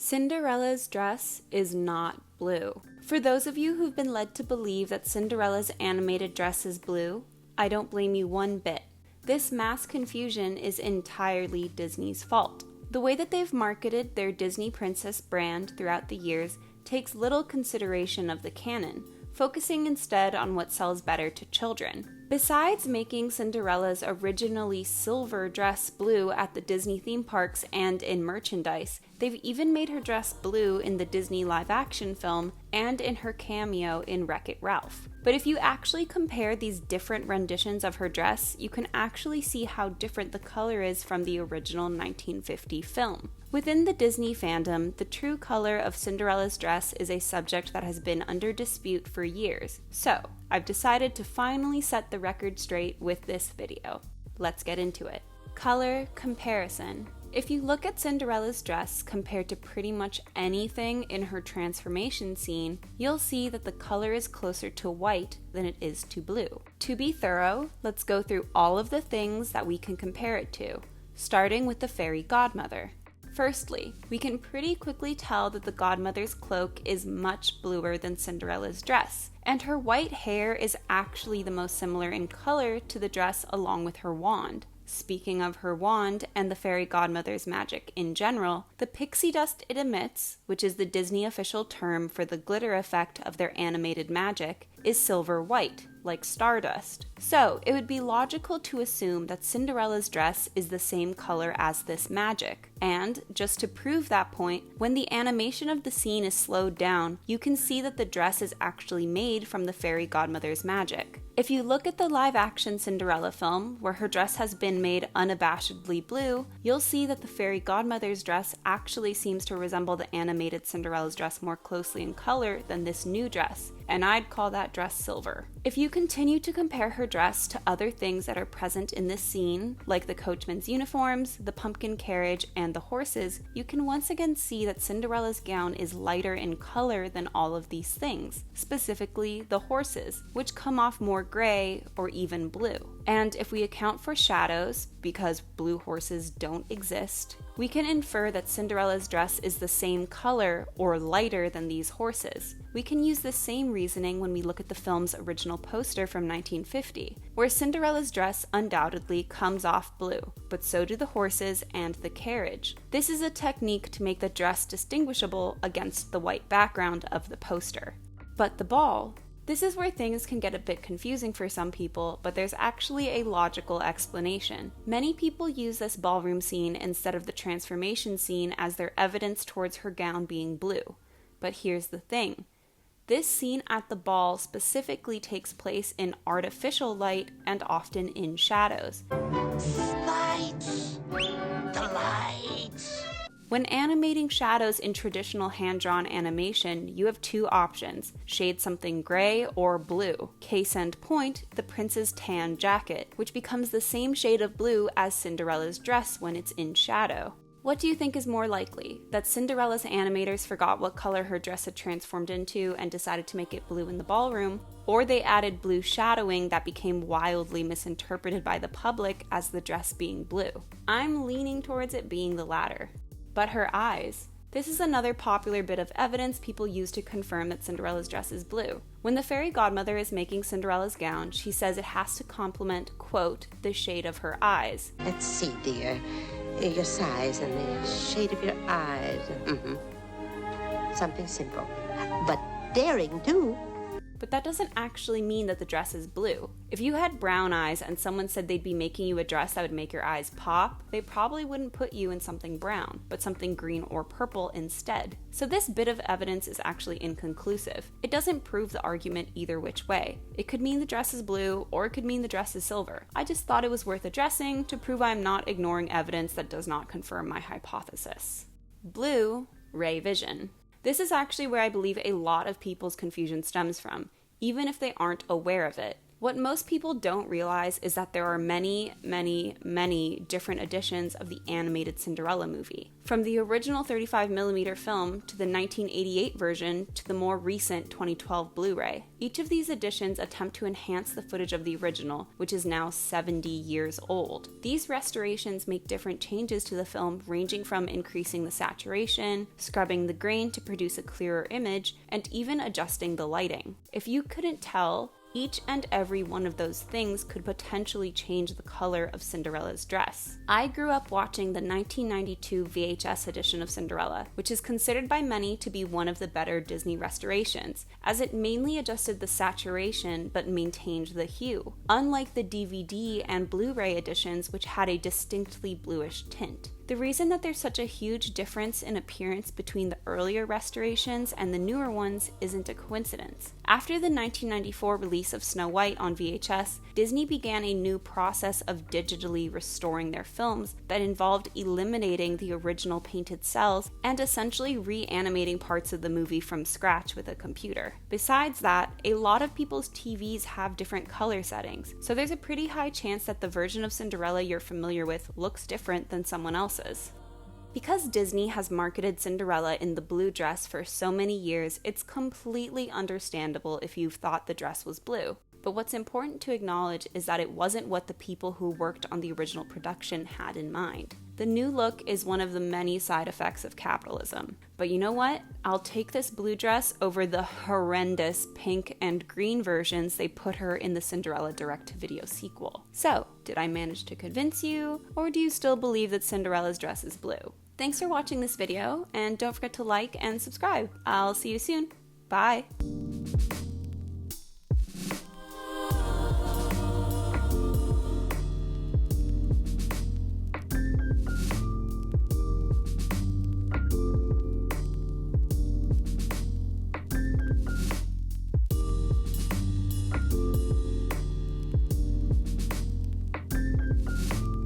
Cinderella's dress is not blue. For those of you who've been led to believe that Cinderella's animated dress is blue, I don't blame you one bit. This mass confusion is entirely Disney's fault. The way that they've marketed their Disney Princess brand throughout the years takes little consideration of the canon, focusing instead on what sells better to children. Besides making Cinderella's originally silver dress blue at the Disney theme parks and in merchandise, they've even made her dress blue in the Disney live-action film and in her cameo in Wreck-It Ralph. But if you actually compare these different renditions of her dress, you can actually see how different the color is from the original 1950 film. Within the Disney fandom, the true color of Cinderella's dress is a subject that has been under dispute for years. So, I've decided to finally set the record straight with this video. Let's get into it. Color comparison. If you look at Cinderella's dress compared to pretty much anything in her transformation scene, you'll see that the color is closer to white than it is to blue. To be thorough, let's go through all of the things that we can compare it to, starting with the fairy godmother. Firstly, we can pretty quickly tell that the godmother's cloak is much bluer than Cinderella's dress, and her white hair is actually the most similar in color to the dress along with her wand. Speaking of her wand and the fairy godmother's magic in general, the pixie dust it emits, which is the Disney official term for the glitter effect of their animated magic, is silver white, like stardust. So, it would be logical to assume that Cinderella's dress is the same color as this magic. And, just to prove that point, when the animation of the scene is slowed down, you can see that the dress is actually made from the fairy godmother's magic. If you look at the live-action Cinderella film, where her dress has been made unabashedly blue, you'll see that the fairy godmother's dress actually seems to resemble the animated Cinderella's dress more closely in color than this new dress, and I'd call that dress silver. If you continue to compare her dress to other things that are present in this scene, like the coachman's uniforms, the pumpkin carriage, and the horses, you can once again see that Cinderella's gown is lighter in color than all of these things, specifically the horses, which come off more gray or even blue. And if we account for shadows, because blue horses don't exist, we can infer that Cinderella's dress is the same color or lighter than these horses. We can use the same reasoning when we look at the film's original poster from 1950, where Cinderella's dress undoubtedly comes off blue, but so do the horses and the carriage. This is a technique to make the dress distinguishable against the white background of the poster. But the ball. This is where things can get a bit confusing for some people, but there's actually a logical explanation. Many people use this ballroom scene instead of the transformation scene as their evidence towards her gown being blue. But here's the thing. This scene at the ball specifically takes place in artificial light and often in shadows. Lights! The lights! When animating shadows in traditional hand-drawn animation, you have two options: shade something gray or blue. Case in point, the prince's tan jacket, which becomes the same shade of blue as Cinderella's dress when it's in shadow. What do you think is more likely? That Cinderella's animators forgot what color her dress had transformed into and decided to make it blue in the ballroom, or they added blue shadowing that became wildly misinterpreted by the public as the dress being blue? I'm leaning towards it being the latter. But her eyes. This is another popular bit of evidence people use to confirm that Cinderella's dress is blue. When the fairy godmother is making Cinderella's gown, she says it has to complement, quote, the shade of her eyes. Let's see, dear. Your size and the shade of your eyes. Something simple, but daring too. But that doesn't actually mean that the dress is blue. If you had brown eyes and someone said they'd be making you a dress that would make your eyes pop, they probably wouldn't put you in something brown, but something green or purple instead. So this bit of evidence is actually inconclusive. It doesn't prove the argument either which way. It could mean the dress is blue, or it could mean the dress is silver. I just thought it was worth addressing to prove I'm not ignoring evidence that does not confirm my hypothesis. Blue, ray vision. This is actually where I believe a lot of people's confusion stems from, even if they aren't aware of it. What most people don't realize is that there are many, many, many different editions of the animated Cinderella movie. From the original 35mm film to the 1988 version to the more recent 2012 Blu-ray. Each of these editions attempt to enhance the footage of the original, which is now 70 years old. These restorations make different changes to the film, ranging from increasing the saturation, scrubbing the grain to produce a clearer image, and even adjusting the lighting. If you couldn't tell, each and every one of those things could potentially change the color of Cinderella's dress. I grew up watching the 1992 VHS edition of Cinderella, which is considered by many to be one of the better Disney restorations, as it mainly adjusted the saturation but maintained the hue, unlike the DVD and Blu-ray editions, which had a distinctly bluish tint. The reason that there's such a huge difference in appearance between the earlier restorations and the newer ones isn't a coincidence. After the 1994 release of Snow White on VHS, Disney began a new process of digitally restoring their films that involved eliminating the original painted cells and essentially reanimating parts of the movie from scratch with a computer. Besides that, a lot of people's TVs have different color settings, so there's a pretty high chance that the version of Cinderella you're familiar with looks different than someone else's. Because Disney has marketed Cinderella in the blue dress for so many years, it's completely understandable if you've thought the dress was blue. But what's important to acknowledge is that it wasn't what the people who worked on the original production had in mind. The new look is one of the many side effects of capitalism. But you know what? I'll take this blue dress over the horrendous pink and green versions they put her in the Cinderella direct-to-video sequel. So, did I manage to convince you, or do you still believe that Cinderella's dress is blue? Thanks for watching this video, and don't forget to like and subscribe. I'll see you soon. Bye!